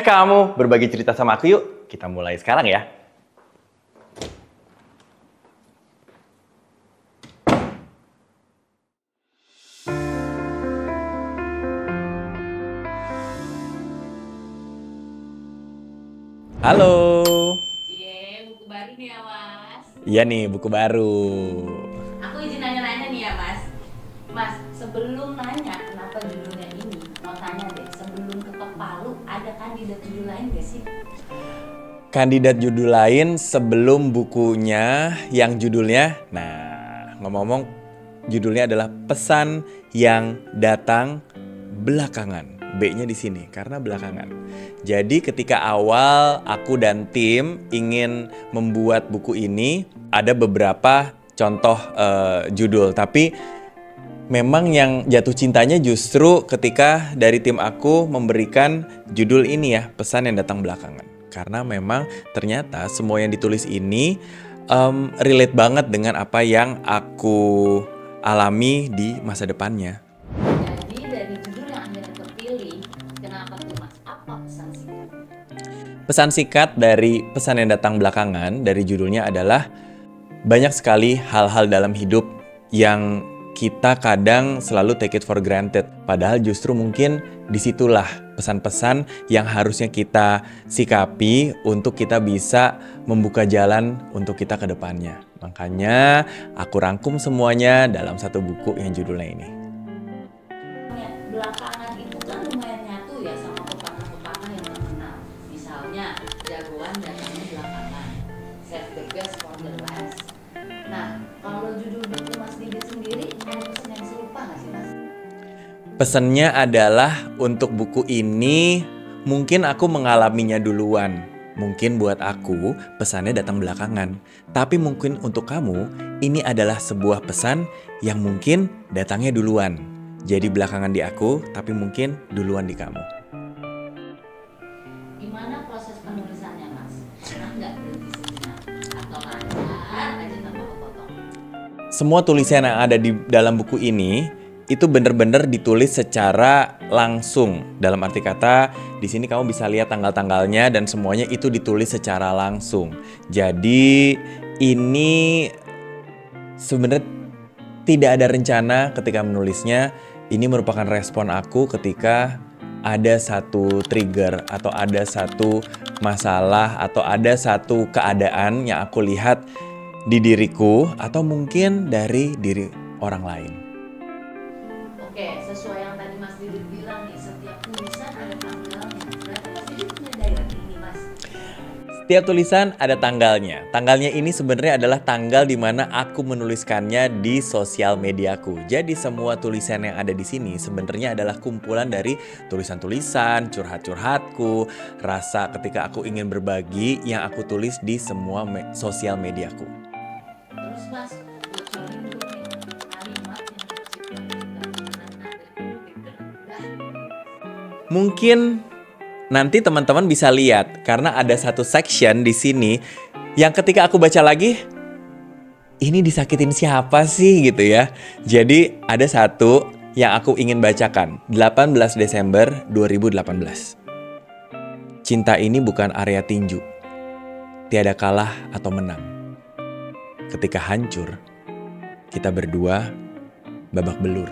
Kamu berbagi cerita sama aku yuk. Kita mulai sekarang ya. Halo. Buku baru nih ya Mas. Iya nih, buku baru. Aku izin nanya-nanya nih ya Mas. Mas, sebelum nanya kenapa judulnya ini, mau tanya deh, sebelum Ketok Palu ada kandidat judul lain gak sih? Kandidat judul lain sebelum bukunya yang judulnya, ngomong-ngomong judulnya adalah Pesan yang Datang Belakangan. B-nya di sini karena belakangan. Jadi ketika awal aku dan tim ingin membuat buku ini, ada beberapa contoh judul, tapi memang yang jatuh cintanya justru ketika dari tim aku memberikan judul ini ya, Pesan yang Datang Belakangan. Karena memang ternyata semua yang ditulis ini relate banget dengan apa yang aku alami di masa depannya. Jadi dari judul yang akhirnya terpilih, kenapa tuh Mas? Apa pesan singkat? Pesan singkat dari Pesan yang Datang Belakangan dari judulnya adalah banyak sekali hal-hal dalam hidup yang kita kadang selalu take it for granted. Padahal justru mungkin disitulah pesan-pesan yang harusnya kita sikapi untuk kita bisa membuka jalan untuk kita ke depannya. Makanya aku rangkum semuanya dalam satu buku yang judulnya ini. Belakangan itu kan lumayan nyatu ya sama pepatah-pepatah yang terkenal. Misalnya, jagoan datangnya belakangan, save the best for the last. Nah, kalau judul buku Mas Didit sendiri, ada pesan yang serupa nggak sih Mas? Pesannya adalah untuk buku ini mungkin aku mengalaminya duluan. Mungkin buat aku pesannya datang belakangan. Tapi mungkin untuk kamu ini adalah sebuah pesan yang mungkin datangnya duluan. Jadi belakangan di aku tapi mungkin duluan di kamu. Gimana proses penulisannya Mas? Pernah nggak berhenti sejenak? Atau lancar aja tanpa kepotong? Semua tulisan yang ada di dalam buku ini itu bener-bener ditulis secara langsung. Dalam arti kata, di sini kamu bisa lihat tanggal-tanggalnya dan semuanya itu ditulis secara langsung. Jadi ini sebenarnya tidak ada rencana ketika menulisnya. Ini merupakan respon aku ketika ada satu trigger atau ada satu masalah atau ada satu keadaan yang aku lihat di diriku atau mungkin dari diri orang lain. Oke, sesuai yang tadi Mas Didit bilang nih, setiap tulisan ada tanggalnya. Berarti Mas Didit punya diary ini Mas? Setiap tulisan ada tanggalnya. Tanggalnya ini sebenarnya adalah tanggal di mana aku menuliskannya di sosial mediaku. Jadi semua tulisan yang ada di sini sebenarnya adalah kumpulan dari tulisan-tulisan, curhat-curhatku, rasa ketika aku ingin berbagi yang aku tulis di semua sosial mediaku. Terus Mas, bocorin dulu nih kalimat yang tercipta ketika ada trigger. Mungkin nanti teman-teman bisa lihat karena ada satu section di sini yang ketika aku baca lagi, ini disakitin siapa sih gitu ya. Jadi ada satu yang aku ingin bacakan, 18 Desember 2018. Cinta ini bukan area tinju, tiada kalah atau menang. Ketika hancur, kita berdua babak belur.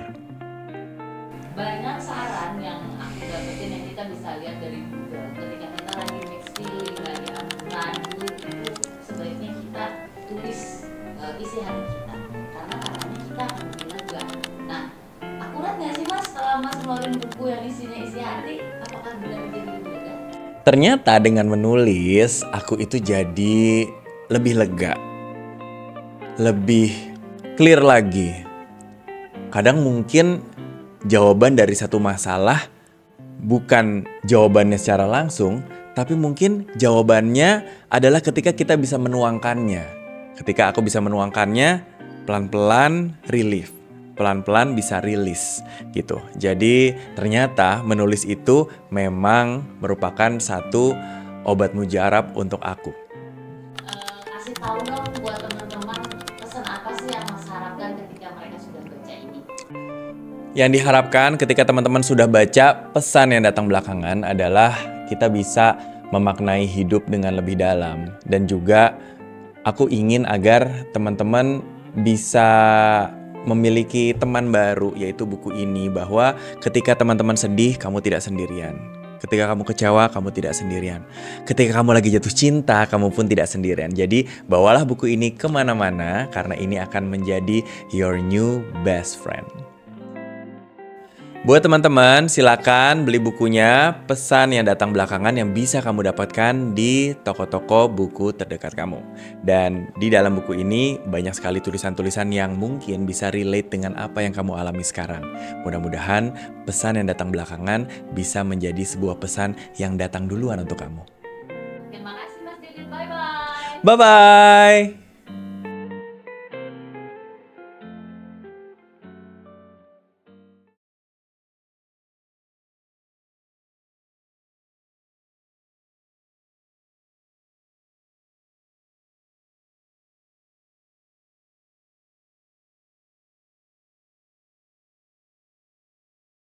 Banyak saran yang aku dapetin yang kita bisa lihat dari Google. Ketika kita lagi mixed feeling, lagi ragu, itu sebaiknya kita tulis isi hati kita. Karena katanya kita akan lebih lega. Nah, akurat nggak sih Mas kalau Mas ngeluarin buku yang isinya isi hati, apakah benar jadi lebih lega? Ternyata dengan menulis, aku itu jadi lebih lega. Lebih clear lagi. Kadang mungkin jawaban dari satu masalah bukan jawabannya secara langsung, tapi mungkin jawabannya adalah ketika kita bisa menuangkannya. Ketika aku bisa menuangkannya, pelan-pelan relief, pelan-pelan bisa rilis gitu. Jadi ternyata menulis itu memang merupakan satu obat mujarab untuk aku. Kasih tahu dong buat teman-teman pesan apa sih yang Mas harapkan ketika mereka sudah baca ini? Yang diharapkan ketika teman-teman sudah baca Pesan yang Datang Belakangan adalah kita bisa memaknai hidup dengan lebih dalam. Dan juga aku ingin agar teman-teman bisa memiliki teman baru, yaitu buku ini, bahwa ketika teman-teman sedih, kamu tidak sendirian. Ketika kamu kecewa, kamu tidak sendirian. Ketika kamu lagi jatuh cinta, kamu pun tidak sendirian. Jadi bawalah buku ini kemana-mana, karena ini akan menjadi your new best friend. Buat teman-teman, silakan beli bukunya. Pesan yang datang belakangan yang bisa kamu dapatkan di toko-toko buku terdekat kamu. Dan di dalam buku ini banyak sekali tulisan-tulisan yang mungkin bisa relate dengan apa yang kamu alami sekarang. Mudah-mudahan pesan yang datang belakangan bisa menjadi sebuah pesan yang datang duluan untuk kamu. Terima kasih Mas Didit, bye-bye. Bye-bye!